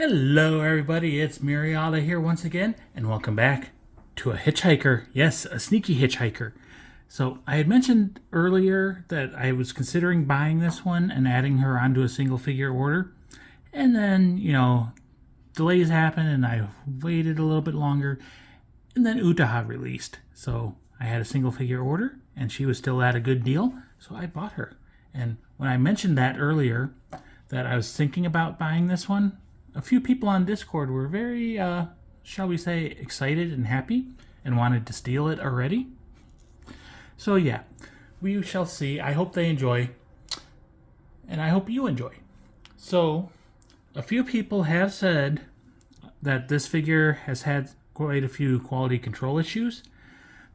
Hello everybody, it's Muriata here once again, and welcome back to a hitchhiker. Yes, a sneaky hitchhiker. So I had mentioned earlier that I was considering buying this one and adding her onto a single figure order. And then, delays happened and I waited a little bit longer. And then Utaha released. So I had a single figure order and she was still at a good deal. So I bought her. And when I mentioned that earlier, that I was thinking about buying this one, a few people on Discord were very, shall we say, excited and happy and wanted to steal it already. So yeah, we shall see. I hope they enjoy, and I hope you enjoy. So, a few people have said that this figure has had quite a few quality control issues.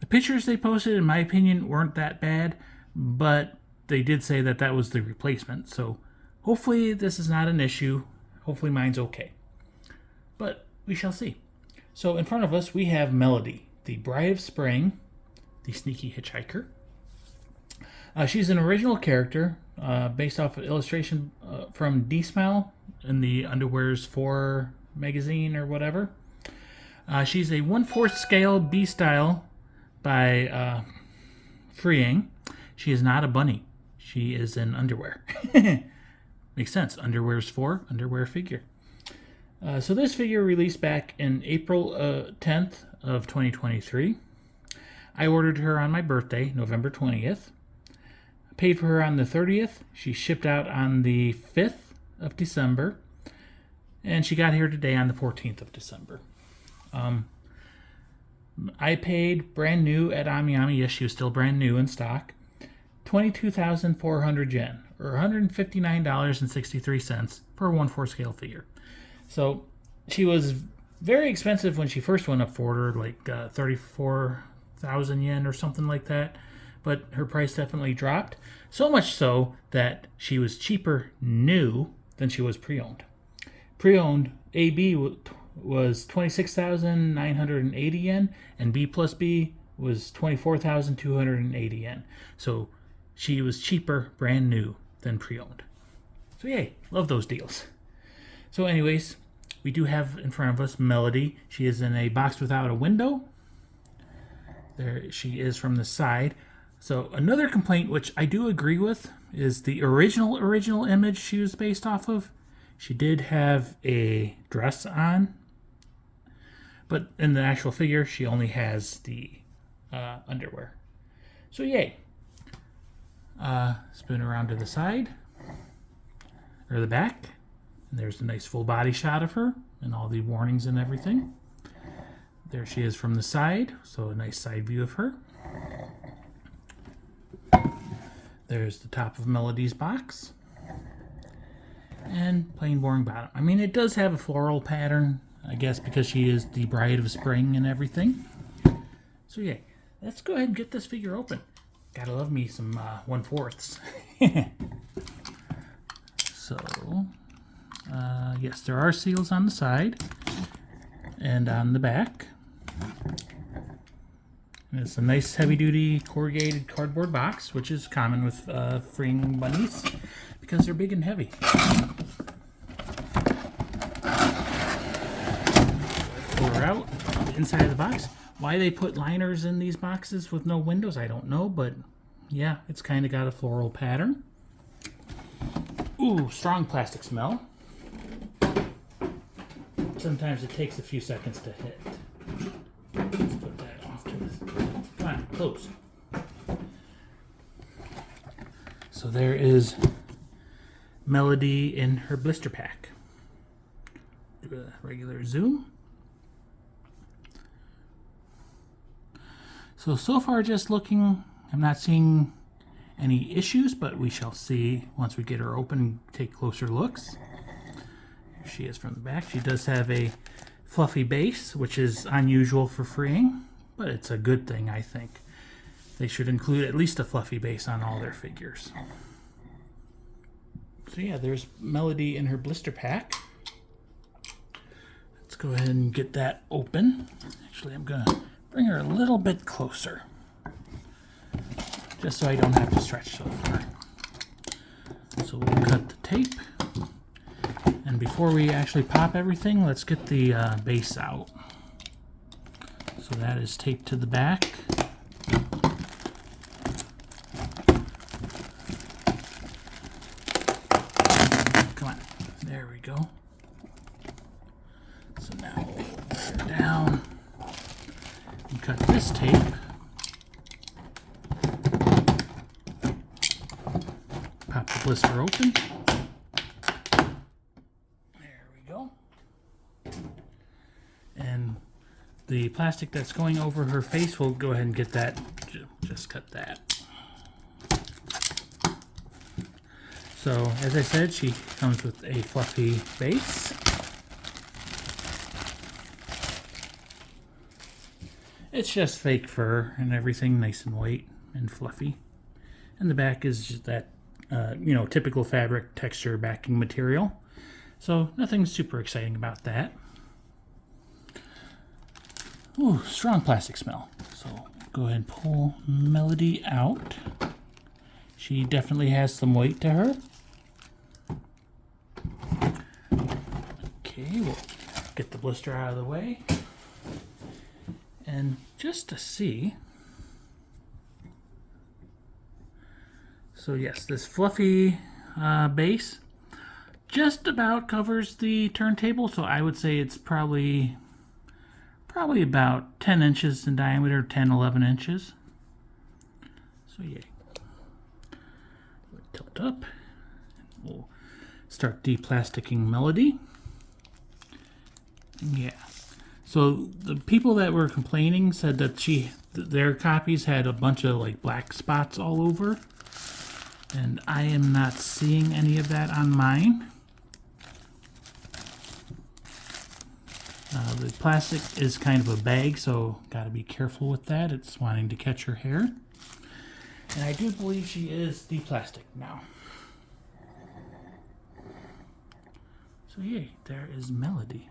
The pictures they posted, in my opinion, weren't that bad, but they did say that that was the replacement. So, hopefully this is not an issue. Hopefully mine's okay. But we shall see. So in front of us we have Melody, the Bride of Spring, the sneaky hitchhiker. She's an original character based off of illustration from DSmile in the Underwear's 4 magazine or whatever. She's a 1/4 scale B-style by Freeing. She is not a bunny. She is an underwear. Makes sense. Underwear's 4, underwear figure. So this figure released back in April 10th of 2023. I ordered her on my birthday, November 20th. I paid for her on the 30th. She shipped out on the 5th of December. And she got here today on the 14th of December. I paid brand new at Amiyami. Yes, she was still brand new in stock. 22,400 yen, or $159.63 for a 1/4 scale figure. So she was very expensive when she first went up for order, like 34,000 yen or something like that. But her price definitely dropped. So much so that she was cheaper new than she was pre-owned. Pre-owned AB was 26,980 yen, and B plus B was 24,280 yen. So she was cheaper, brand new, than pre-owned. So yay, love those deals. So anyways, we do have in front of us Melody. She is in a box without a window. There she is from the side. So another complaint, which I do agree with, is the original image she was based off of. She did have a dress on, but in the actual figure, she only has the underwear. So yay. Spin around to the side, or the back, and there's a nice full body shot of her, and all the warnings and everything. There she is from the side, so a nice side view of her. There's the top of Melody's box, and plain boring bottom. I mean, it does have a floral pattern, I guess, because she is the Bride of Spring and everything. So yeah, let's go ahead and get this figure open. Gotta love me some 1/4s. So, yes, there are seals on the side and on the back. And it's a nice heavy-duty corrugated cardboard box, which is common with freeing bunnies because they're big and heavy. Pull her out, inside of the box. Why they put liners in these boxes with no windows, I don't know, but yeah, it's kind of got a floral pattern. Ooh, strong plastic smell. Sometimes it takes a few seconds to hit. Let's put that off to this. Come on, close. So there is Melody in her blister pack. Do a regular zoom. So far just looking, I'm not seeing any issues, but we shall see once we get her open and take closer looks. Here she is from the back. She does have a fluffy base, which is unusual for freeing, but it's a good thing, I think. They should include at least a fluffy base on all their figures. So yeah, there's Melody in her blister pack. Let's go ahead and get that open. Actually, I'm going to bring her a little bit closer, just so I don't have to stretch so far. So we'll cut the tape, And before we actually pop everything, let's get the base out. So that is taped to the back. Come on, there we go. So now we'll put it down and cut this tape. Pop the blister open. There we go. And the plastic that's going over her face, we'll go ahead and get that. Just cut that. So, as I said, she comes with a fluffy base. It's just fake fur and everything, nice and white and fluffy. And the back is just that, typical fabric texture backing material. So, nothing super exciting about that. Ooh, strong plastic smell. So, go ahead and pull Melody out. She definitely has some weight to her. Okay, we'll get the blister out of the way. And just to see. So yes, this fluffy base just about covers the turntable. So I would say it's probably about 10 inches in diameter, 10, 11 inches. So yeah. We'll tilt up. We'll start deplasticking Melody. Yeah. So the people that were complaining said that their copies had a bunch of like black spots all over. And I am not seeing any of that on mine. The plastic is kind of a bag, so got to be careful with that. It's wanting to catch her hair. And I do believe she is deplastic now. So yay, there is Melody.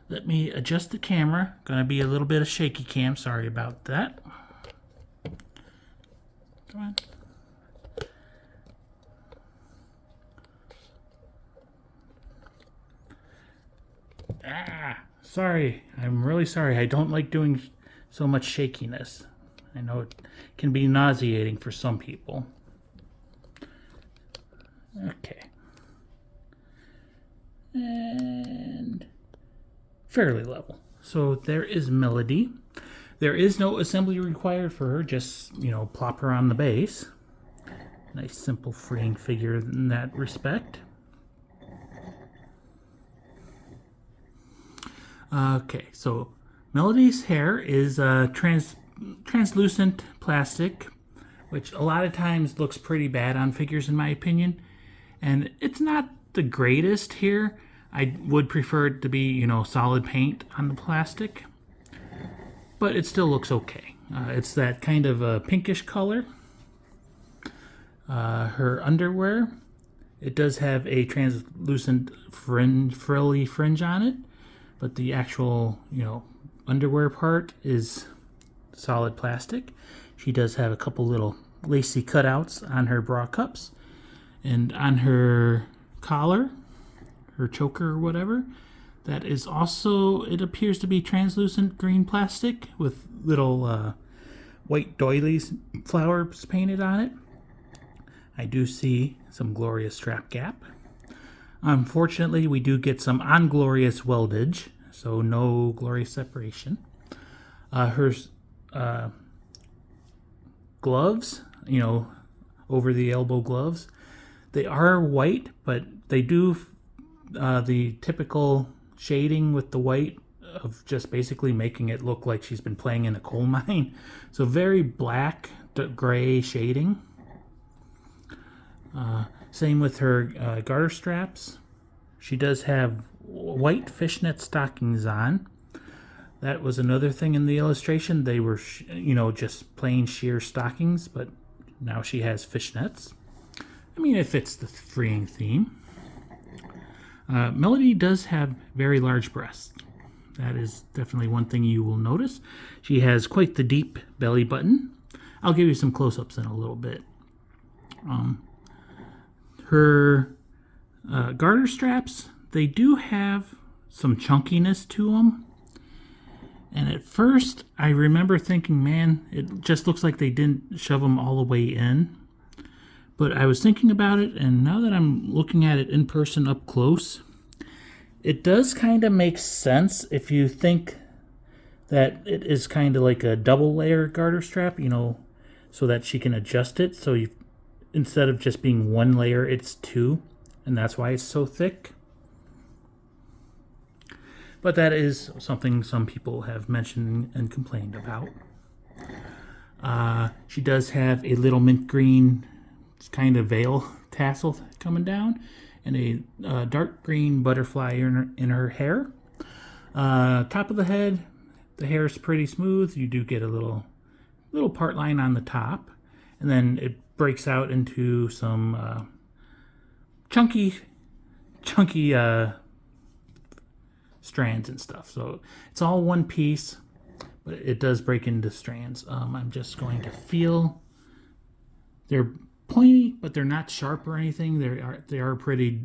Let me adjust the camera. Gonna be a little bit of shaky cam. Sorry about that. Come on. Sorry. I'm really sorry. I don't like doing so much shakiness. I know it can be nauseating for some people. Okay. And fairly level. So there is Melody. There is no assembly required for her. Just, plop her on the base. Nice, simple, freeing figure in that respect. Okay, so Melody's hair is translucent plastic, which a lot of times looks pretty bad on figures in my opinion. And it's not the greatest here. I would prefer it to be, solid paint on the plastic. But it still looks okay. It's that kind of a pinkish color. Her underwear, it does have a translucent frilly fringe on it. But the actual, underwear part is solid plastic. She does have a couple little lacy cutouts on her bra cups. And on her collar, her choker or whatever, that is also, it appears to be translucent green plastic with little white doilies flowers painted on it. I do see some glorious strap gap. Unfortunately, we do get some unglorious weldage, so no glorious separation. Her gloves, over the elbow gloves, they are white, but they do the typical shading with the white of just basically making it look like she's been playing in a coal mine. So very black to gray shading. Same with her garter straps. She does have white fishnet stockings on. That was another thing in the illustration. They were, just plain sheer stockings, but now she has fishnets. I mean, it fits the freeing theme. Melody does have very large breasts. That is definitely one thing you will notice. She has quite the deep belly button. I'll give you some close-ups in a little bit. Her garter straps, they do have some chunkiness to them. And at first, I remember thinking, man, it just looks like they didn't shove them all the way in. But I was thinking about it, and now that I'm looking at it in person up close, it does kind of make sense if you think that it is kind of like a double layer garter strap, you know, so that she can adjust it. So you, instead of just being one layer, it's two, and that's why it's so thick. But that is something some people have mentioned and complained about. She does have a little mint green kind of veil tassel coming down, and a dark green butterfly in her hair. Top of the head, the hair is pretty smooth. You do get a little part line on the top, and then it breaks out into some chunky strands and stuff. So it's all one piece, but it does break into strands. I'm just going to feel. They're pointy, but they're not sharp or anything. They are pretty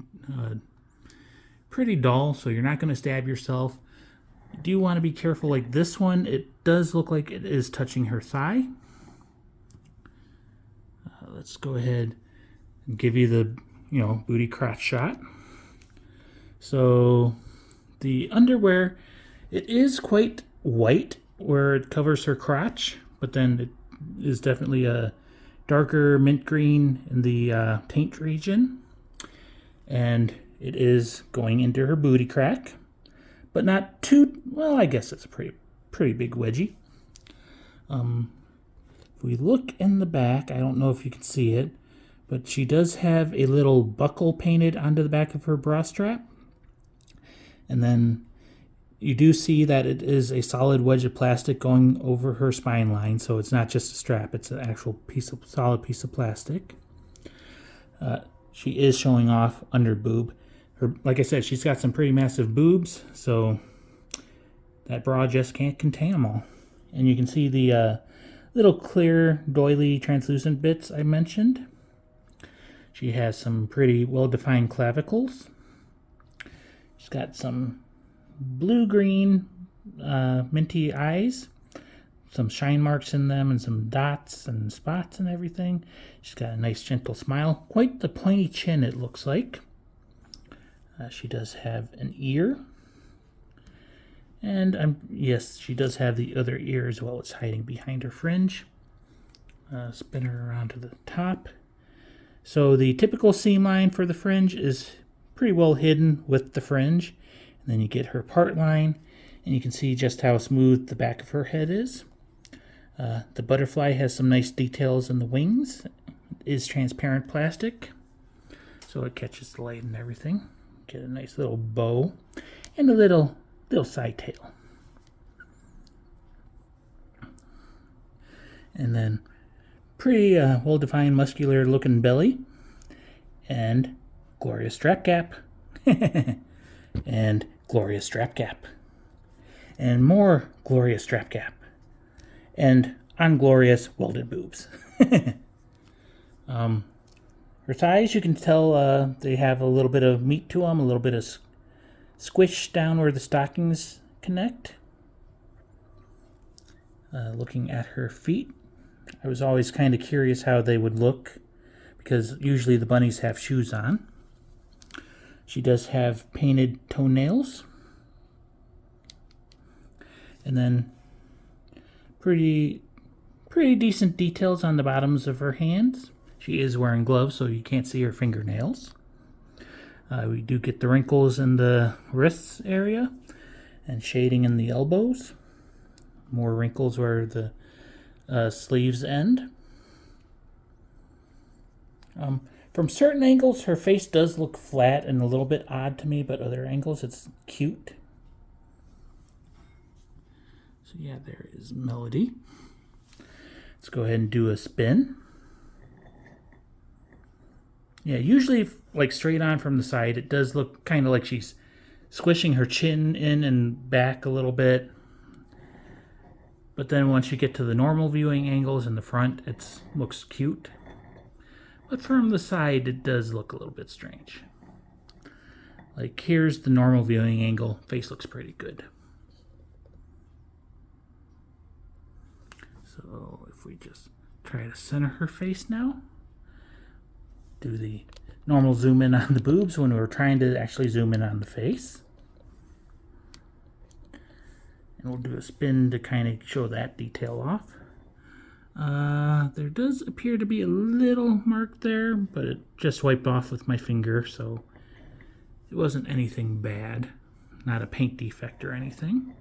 dull, so you're not going to stab yourself. You do want to be careful. Like this one, it does look like it is touching her thigh. Let's go ahead and give you the booty crotch shot. So the underwear, it is quite white where it covers her crotch, but then it is definitely a darker mint green in the taint region, and it is going into her booty crack, but not too well. I guess it's a pretty big wedgie. If we look in the back, I don't know if you can see it, but she does have a little buckle painted onto the back of her bra strap. And then you do see that it is a solid wedge of plastic going over her spine line, so it's not just a strap, it's an actual solid piece of plastic. She is showing off under boob. Like I said, she's got some pretty massive boobs, so that bra just can't contain them all. And you can see the little clear, doily, translucent bits I mentioned. She has some pretty well-defined clavicles. She's got some blue-green minty eyes, some shine marks in them, and some dots and spots and everything. She's got a nice gentle smile. Quite the pointy chin, it looks like. She does have an ear. And yes, she does have the other ear as well. It's hiding behind her fringe. Spin her around to the top. So the typical seam line for the fringe is pretty well hidden with the fringe. And then you get her part line, and you can see just how smooth the back of her head is. The butterfly has some nice details in the wings. It is transparent plastic, so it catches the light and everything. Get a nice little bow and a little side tail. And then pretty well-defined muscular looking belly, and glorious strap gap. And glorious strap gap. And more glorious strap gap. And unglorious welded boobs. Her thighs, you can tell they have a little bit of meat to them, a little bit of squish down where the stockings connect. Looking at her feet, I was always kind of curious how they would look, because usually the bunnies have shoes on. She does have painted toenails. And then pretty decent details on the bottoms of her hands. She is wearing gloves, so you can't see her fingernails. We do get the wrinkles in the wrists area and shading in the elbows. More wrinkles where the sleeves end. From certain angles, her face does look flat and a little bit odd to me, but other angles, it's cute. So yeah, there is Melody. Let's go ahead and do a spin. Yeah, usually like straight on from the side, it does look kind of like she's squishing her chin in and back a little bit. But then once you get to the normal viewing angles in the front, it looks cute. But from the side, it does look a little bit strange. Like, here's the normal viewing angle. Face looks pretty good. So if we just try to center her face now, do the normal zoom in on the boobs when we're trying to actually zoom in on the face. And we'll do a spin to kind of show that detail off. There does appear to be a little mark there, but it just wiped off with my finger, so it wasn't anything bad. Not a paint defect or anything.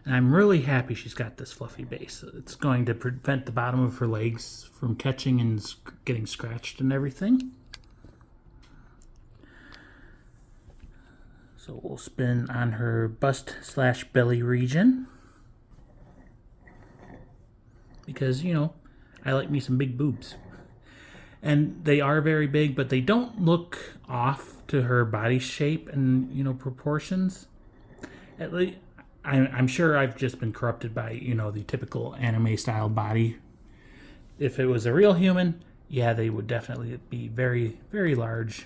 And I'm really happy she's got this fluffy base. It's going to prevent the bottom of her legs from catching and getting scratched and everything. So we'll spin on her bust/belly region. Because, you know, I like me some big boobs. And they are very big, but they don't look off to her body shape and, you know, proportions. At least, I'm sure I've just been corrupted by, you know, the typical anime style body. If it was a real human, yeah, they would definitely be very, very large.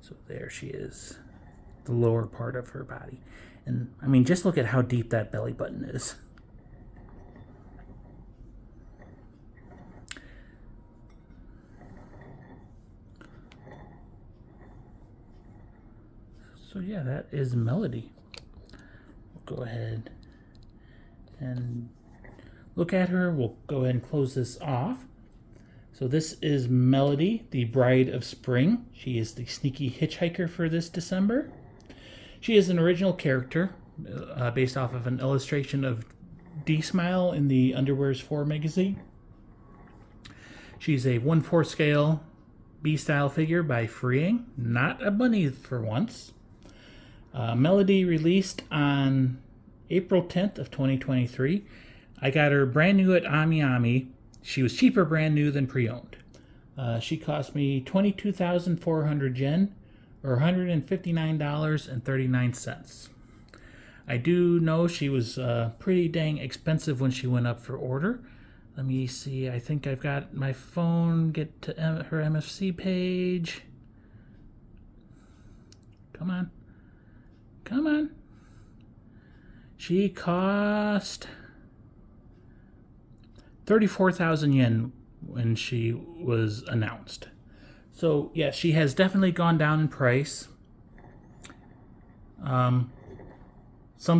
So there she is, the lower part of her body. And I mean, just look at how deep that belly button is. So yeah, that is Melody. We'll go ahead and look at her. We'll go ahead and close this off. So this is Melody, the Bride of Spring. She is the sneaky hitchhiker for this December. She is an original character based off of an illustration of DSmile in the Underwear's 4 magazine. She's a 1/4 scale B-style figure by Freeing, not a bunny for once. Melody released on April 10th of 2023. I got her brand new at AmiAmi. She was cheaper brand new than pre-owned. She cost me 22,400 yen, or $159.39. I do know she was pretty dang expensive when she went up for order. Let me see, I think I've got my phone, get to her MFC page. Come on. Come on. She cost 34,000 yen when she was announced. So yeah, she has definitely gone down in price. Some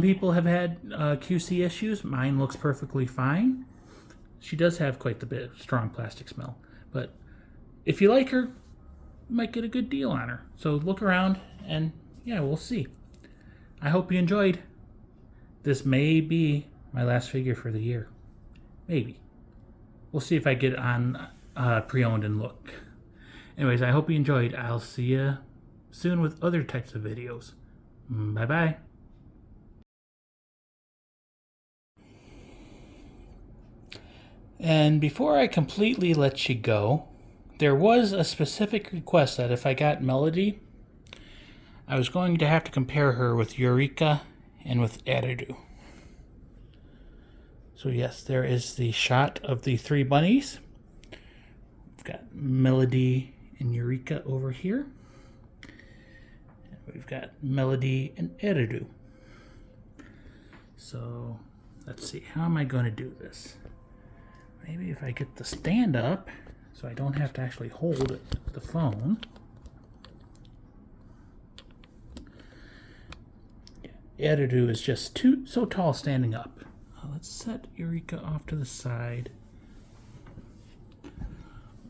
people have had QC issues. Mine looks perfectly fine. She does have quite the bit of strong plastic smell. But if you like her, you might get a good deal on her. So look around and yeah, we'll see. I hope you enjoyed. This may be my last figure for the year. Maybe. We'll see if I get on pre-owned and look. Anyways, I hope you enjoyed. I'll see you soon with other types of videos. Bye-bye. And before I completely let you go, there was a specific request that if I got Melody, I was going to have to compare her with Eureka and with Eridu. So yes, there is the shot of the 3 bunnies. We've got Melody and Eureka over here. And we've got Melody and Eridu. So let's see, how am I going to do this? Maybe if I get the stand up so I don't have to actually hold the phone. Eridu is just so tall standing up. Let's set Eureka off to the side.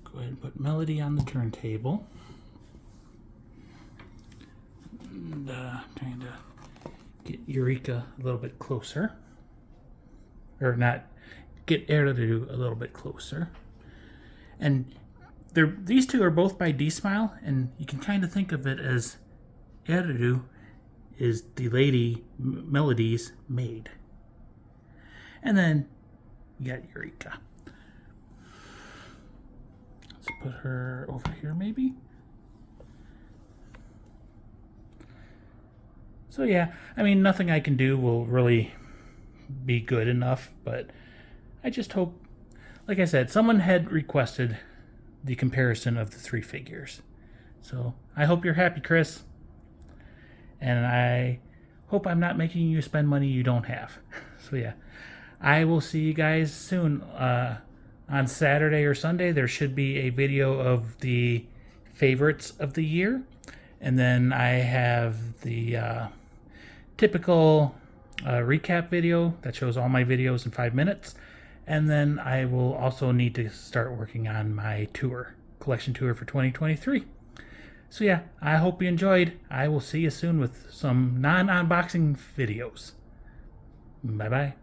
Go ahead and put Melody on the turntable. And trying to get Eureka a little bit closer. Or not, get Eridu a little bit closer. And these two are both by DSmile, and you can kind of think of it as Eridu is the lady Melody's maid. And then you got Eureka. Let's put her over here maybe. So yeah, I mean, nothing I can do will really be good enough, but I just hope, like I said, someone had requested the comparison of the three figures. So I hope you're happy, Chris. And I hope I'm not making you spend money you don't have. So yeah, I will see you guys soon. On Saturday or Sunday, there should be a video of the favorites of the year. And then I have the typical recap video that shows all my videos in 5 minutes. And then I will also need to start working on my collection tour for 2023. So yeah, I hope you enjoyed. I will see you soon with some non-unboxing videos. Bye-bye.